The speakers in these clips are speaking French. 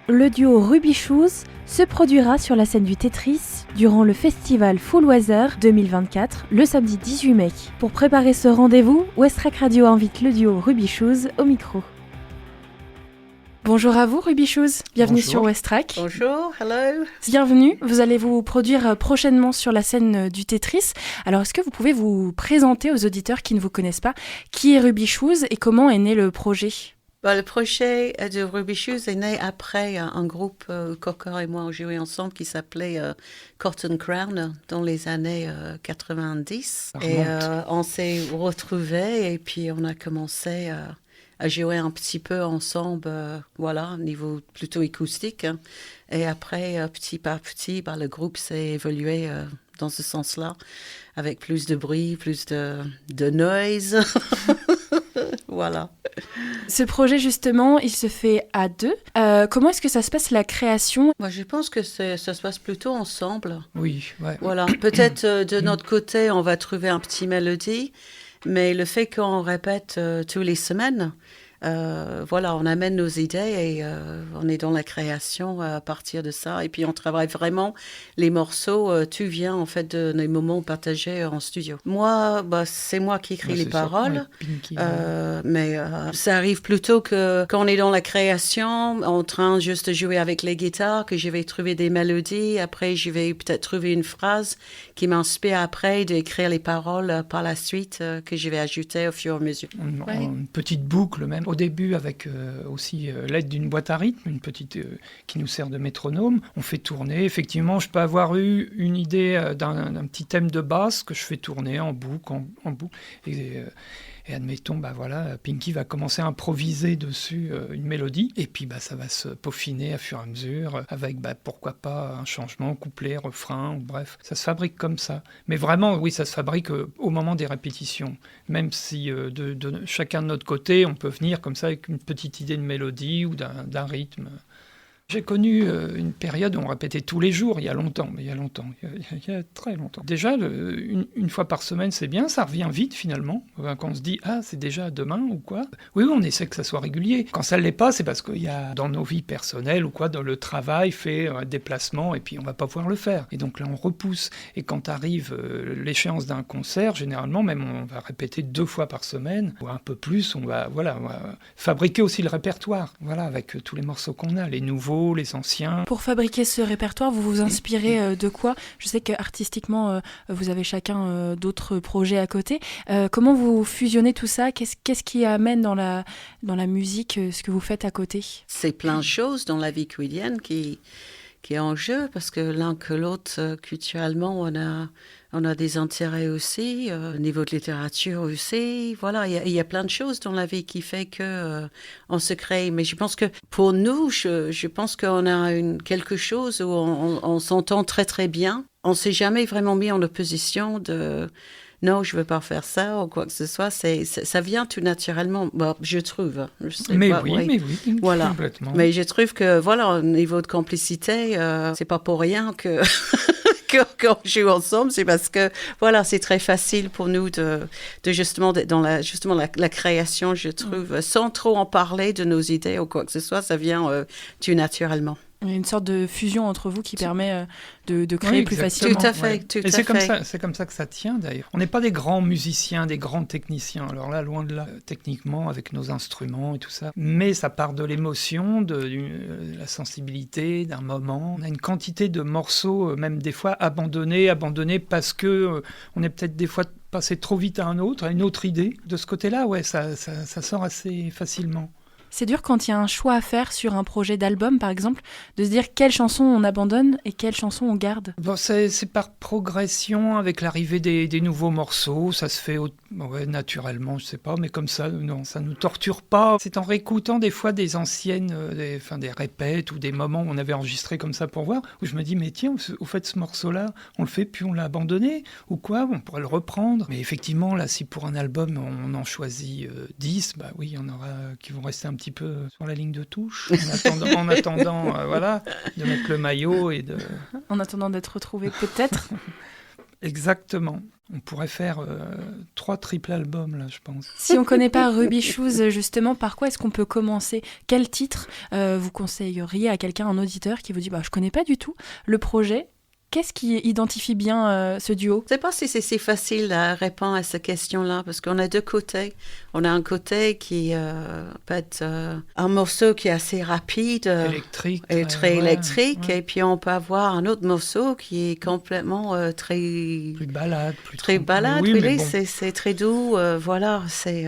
Le duo Ruby Shoes se produira sur la scène du Tetris durant le festival Full Weather 2024 le samedi 18 mai. Pour préparer ce rendez-vous, Westrack Radio invite le duo Ruby Shoes au micro. Bonjour à vous Ruby Shoes, bienvenue Bonjour. sur Westrack. Bonjour, hello. Bienvenue, vous allez vous produire prochainement sur la scène du Tetris. Alors est-ce que vous pouvez vous présenter aux auditeurs qui ne vous connaissent pas? Qui est Ruby Shoes et comment est né le projet? Le projet de Ruby Shoes est né après un groupe où Cocker et moi on jouait ensemble qui s'appelait Cotton Crown dans les années 90. Et on s'est retrouvés et puis on a commencé à jouer un petit peu ensemble, au niveau plutôt acoustique. Hein. Et après, petit par petit, le groupe s'est évolué dans ce sens-là, avec plus de bruit, plus de noise. Voilà. Ce projet, justement, il se fait à deux. Comment est-ce que ça se passe, la création? Moi, je pense que ça se passe plutôt ensemble. Oui, ouais. Voilà. Peut-être de notre côté, on va trouver un petit mélodie, mais le fait qu'on répète tous les semaines, on amène nos idées et on est dans la création à partir de ça. Et puis, on travaille vraiment les morceaux. Tout vient, en fait, de nos moments partagés en studio. Moi, c'est moi qui écris les paroles. Mais ça arrive plutôt que quand on est dans la création, en train juste de jouer avec les guitares, que je vais trouver des mélodies. Après, je vais peut-être trouver une phrase qui m'inspire après d'écrire les paroles par la suite que je vais ajouter au fur et à mesure. Une petite boucle même. Au début, avec aussi l'aide d'une boîte à rythme, une petite qui nous sert de métronome, on fait tourner. Effectivement, je peux avoir eu une idée d'un petit thème de basse que je fais tourner en boucle, en boucle. Et admettons, Pinky va commencer à improviser dessus une mélodie, et puis ça va se peaufiner à fur et à mesure, avec pourquoi pas un changement, couplet, refrain, bref, ça se fabrique comme ça. Mais vraiment, oui, ça se fabrique au moment des répétitions, même si de chacun de notre côté, on peut venir comme ça avec une petite idée de mélodie ou d'un rythme. J'ai connu une période où on répétait tous les jours, il y a très longtemps. Déjà, une fois par semaine, c'est bien, ça revient vite finalement. Quand on se dit, c'est déjà demain ou quoi. Oui, on essaie que ça soit régulier. Quand ça ne l'est pas, c'est parce qu'il y a dans nos vies personnelles ou quoi, dans le travail, fait un déplacement et puis on ne va pas pouvoir le faire. Et donc là, on repousse. Et quand arrive l'échéance d'un concert, généralement, même on va répéter 2 fois par semaine, ou un peu plus, on va fabriquer aussi le répertoire, avec tous les morceaux qu'on a, les nouveaux, les anciens. Pour fabriquer ce répertoire, vous vous inspirez de quoi? Je sais qu'artistiquement, vous avez chacun d'autres projets à côté. Comment vous fusionnez tout ça? Qu'est-ce qui amène dans la musique ce que vous faites à côté? C'est plein de choses dans la vie quotidienne qui est en jeu, parce que l'un que l'autre, culturellement, on a des intérêts aussi, au niveau de littérature aussi. Voilà, il y a plein de choses dans la vie qui fait que on se crée. Mais je pense que pour nous, je pense qu'on a quelque chose où on s'entend très très bien. On s'est jamais vraiment mis en opposition de non, je veux pas faire ça ou quoi que ce soit. Ça vient tout naturellement, je trouve. Mais oui, voilà. Complètement. Mais je trouve que au niveau de complicité, c'est pas pour rien que qu'on joue ensemble, c'est parce que c'est très facile pour nous de justement dans la création, je trouve, sans trop en parler de nos idées ou quoi que ce soit, ça vient tout naturellement. Il y a une sorte de fusion entre vous qui permet de créer plus facilement. Tout à fait, tout à fait. C'est comme ça que ça tient d'ailleurs. On n'est pas des grands musiciens, des grands techniciens. Alors là, loin de là, techniquement, avec nos instruments et tout ça. Mais ça part de l'émotion, de la sensibilité, d'un moment. On a une quantité de morceaux, même des fois abandonnés parce que on est peut-être des fois passé trop vite à une autre idée. De ce côté-là, ça sort assez facilement. C'est dur quand il y a un choix à faire sur un projet d'album, par exemple, de se dire quelle chanson on abandonne et quelle chanson on garde. C'est par progression, avec l'arrivée des nouveaux morceaux. Ça se fait naturellement, je sais pas, mais comme ça, non, ça nous torture pas. C'est en réécoutant des fois des anciennes, des répètes ou des moments où on avait enregistré comme ça pour voir, où je me dis, mais tiens, au fait, ce morceau-là, on le fait, puis on l'a abandonné, ou quoi, on pourrait le reprendre. Mais effectivement, là, si pour un album, on en choisit 10, oui, il y en aura qui vont rester un petit peu sur la ligne de touche, en attendant de mettre le maillot et de... En attendant d'être retrouvé, peut-être. Exactement. On pourrait faire 3 triples albums, là, je pense. Si on ne connaît pas Ruby Shoes, justement, par quoi est-ce qu'on peut commencer ? Quel titre vous conseilleriez à quelqu'un, un auditeur, qui vous dit « je ne connais pas du tout le projet ». Qu'est-ce qui identifie bien ce duo ? Je ne sais pas si c'est si facile à répondre à cette question-là, parce qu'on a deux côtés. On a un côté qui peut être un morceau qui est assez rapide, électrique, et très électrique, ouais. et puis on peut avoir un autre morceau qui est complètement très balade, très balade. Oui, oui, bon. c'est très doux. Voilà, c'est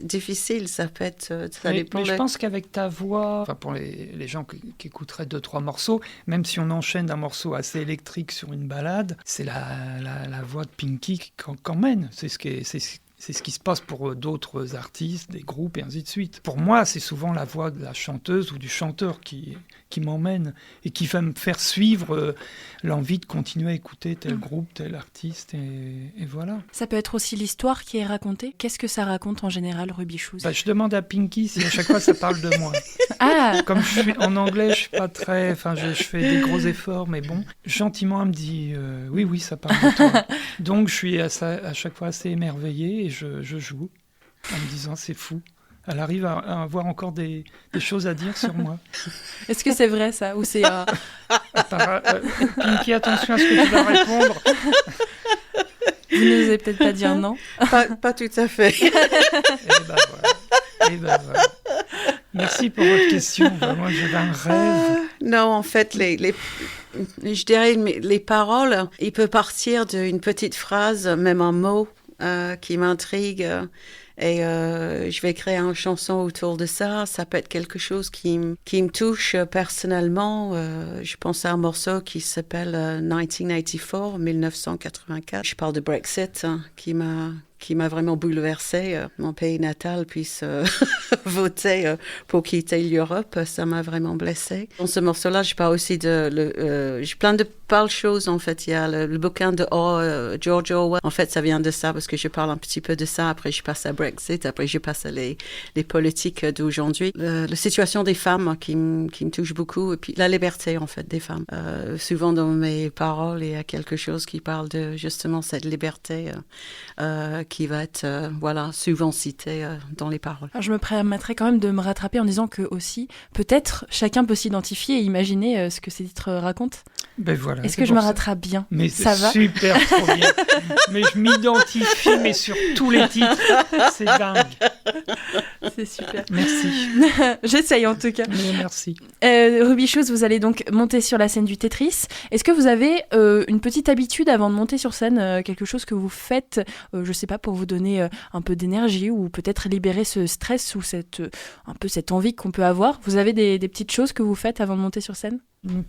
difficile. Ça peut être. Ça dépend. Mais je pense qu'avec ta voix, pour les gens qui écouteraient 2-3 morceaux, même si on enchaîne d'un morceau assez électrique sur une balade, c'est la voix de Pinky qui qu'emmène. C'est ce qui se passe pour d'autres artistes, des groupes et ainsi de suite. Pour moi, c'est souvent la voix de la chanteuse ou du chanteur qui m'emmène et qui va me faire suivre l'envie de continuer à écouter tel groupe, tel artiste, et voilà. Ça peut être aussi l'histoire qui est racontée. Qu'est-ce que ça raconte en général, Ruby Shoes ? Je demande à Pinky si à chaque fois ça parle de moi. Ah. Comme en anglais, je suis pas très... je fais des gros efforts, mais bon, gentiment, elle me dit oui, ça parle de toi. Donc, je suis à chaque fois assez émerveillé et je joue en me disant c'est fou. Elle arrive à avoir encore des choses à dire sur moi. Est-ce que c'est vrai, ça ? Ou c'est... Pinky, attention à ce que tu vas répondre. Vous ne osez peut-être pas dire non ? Pas tout à fait. Et ben voilà. Merci pour votre question. Moi, j'avais un rêve. Non, en fait, je dirais les paroles, il peut partir d'une petite phrase, même un mot qui m'intrigue. Et je vais créer une chanson autour de ça. Ça peut être quelque chose qui me touche personnellement. Je pense à un morceau qui s'appelle 1984, 1984. Je parle de Brexit, qui m'a vraiment bouleversée. Mon pays natal puisse voter pour quitter l'Europe, ça m'a vraiment blessée. Dans ce morceau-là, je parle aussi j'ai plein de choses, en fait. Il y a le bouquin de George Orwell. En fait, ça vient de ça, parce que je parle un petit peu de ça. Après, je passe à Brexit. Après, je passe à les politiques d'aujourd'hui. La situation des femmes qui me touche beaucoup. Et puis, la liberté, en fait, des femmes. Souvent, dans mes paroles, il y a quelque chose qui parle de, justement, cette liberté qui va être souvent cité dans les paroles. Alors, je me permettrais quand même de me rattraper en disant que aussi, peut-être, chacun peut s'identifier et imaginer ce que ces titres racontent. Ben voilà, est-ce que je me rattrape bien ? Mais ça va ? Super, trop bien. Mais je m'identifie, mais sur tous les titres. C'est dingue. C'est super. Merci. J'essaye en tout cas. Mais merci. Ruby Shoes, vous allez donc monter sur la scène du Tetris. Est-ce que vous avez une petite habitude avant de monter sur scène, quelque chose que vous faites, je sais pas, pour vous donner un peu d'énergie ou peut-être libérer ce stress ou un peu cette envie qu'on peut avoir ? Vous avez des petites choses que vous faites avant de monter sur scène ?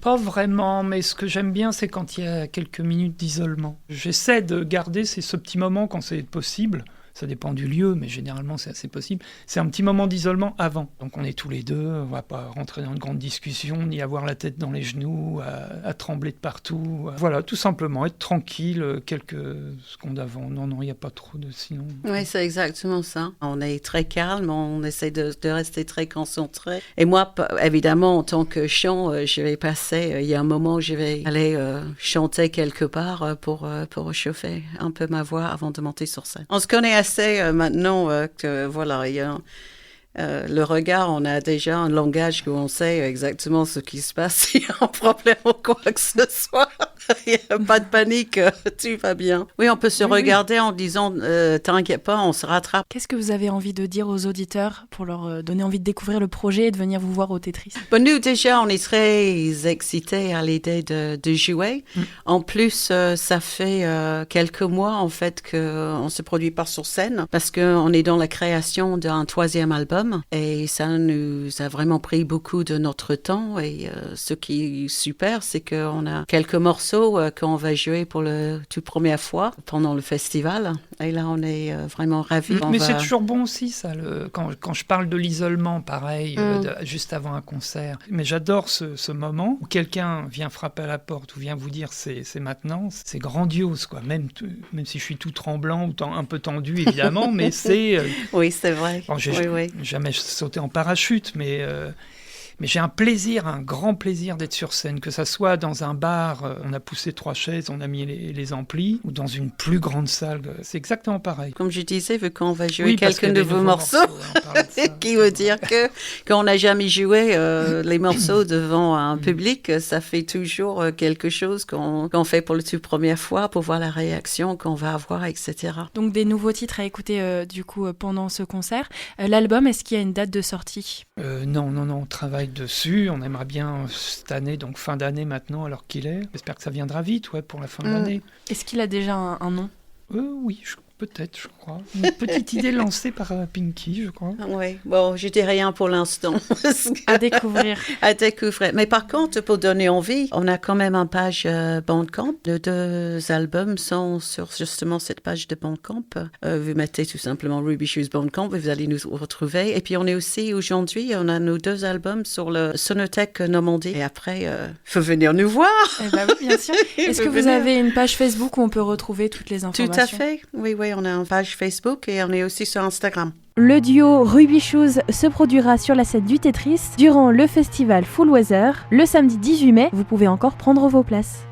Pas vraiment, mais ce que j'aime bien, c'est quand il y a quelques minutes d'isolement. J'essaie de garder ce petit moment quand c'est possible. Ça dépend du lieu, mais généralement, c'est assez possible. C'est un petit moment d'isolement avant. Donc, on est tous les deux, on va pas rentrer dans une grande discussion, ni avoir la tête dans les genoux, à trembler de partout. Voilà, tout simplement, être tranquille, quelques secondes avant. Non, il n'y a pas trop de sinon. Oui, c'est exactement ça. On est très calme, on essaie de rester très concentré. Et moi, évidemment, en tant que chant, je vais passer, il y a un moment où je vais aller chanter quelque part pour réchauffer un peu ma voix avant de monter sur scène. On se connaît assez maintenant que voilà, il y a le regard, on a déjà un langage où on sait exactement ce qui se passe. S'il y a un problème ou quoi que ce soit, il n'y a pas de panique, tout va bien. Oui, on peut se regarder en disant t'inquiète pas, on se rattrape. Qu'est-ce que vous avez envie de dire aux auditeurs pour leur donner envie de découvrir le projet et de venir vous voir au Tetris ? Nous, déjà, on est très excités à l'idée de jouer. En plus, ça fait quelques mois, en fait, qu'on ne se produit pas sur scène parce qu'on est dans la création d'un 3e album. Et ça nous a vraiment pris beaucoup de notre temps. Et ce qui est super, c'est qu'on a quelques morceaux qu'on va jouer pour la toute première fois pendant le festival. Et là, on est vraiment ravis. Mais c'est toujours bon aussi, ça. Quand je parle de l'isolement, pareil, juste avant un concert. Mais j'adore ce moment où quelqu'un vient frapper à la porte ou vient vous dire c'est maintenant. C'est grandiose, quoi. Même si je suis tout tremblant ou un peu tendu, évidemment, mais c'est... Oui, c'est vrai. Bon, jamais sauté en parachute, mais Mais j'ai un grand plaisir d'être sur scène, que ça soit dans un bar, on a poussé 3 chaises, on a mis les amplis, ou dans une plus grande salle, c'est exactement pareil. Comme je disais, vu qu'on va jouer Oui, parce quelques qu'il y a des nouveaux morceaux, on parlait de ça. qui veut dire que quand on n'a jamais joué les morceaux devant un public, ça fait toujours quelque chose qu'on fait pour la toute première fois, pour voir la réaction qu'on va avoir, etc. Donc des nouveaux titres à écouter du coup pendant ce concert. L'album, est-ce qu'il y a une date de sortie ? Non, on travaille dessus, on aimerait bien cette année, donc fin d'année maintenant, alors qu'il est. J'espère que ça viendra vite, pour la fin de l'année. Est-ce qu'il a déjà un nom ? Oui, peut-être, je crois. Une petite idée lancée par Pinky, je crois. Oui, bon, je dis rien pour l'instant. À découvrir. À découvrir. Mais par contre, pour donner envie, on a quand même une page Bandcamp. Les 2 albums sont sur justement cette page de Bandcamp. Vous mettez tout simplement Ruby Shoes Bandcamp et vous allez nous retrouver. Et puis on est aussi, aujourd'hui, on a nos 2 albums sur le Sonothèque Normandie. Et après, faut venir nous voir. Eh ben oui, bien sûr. Est-ce que vous avez une page Facebook où on peut retrouver toutes les informations ? Tout à fait. Oui, on a une page Facebook et on est aussi sur Instagram. Le duo Ruby Shoes se produira sur la scène du Tetris durant le festival Full Weather le samedi 18 mai. Vous pouvez encore prendre vos places.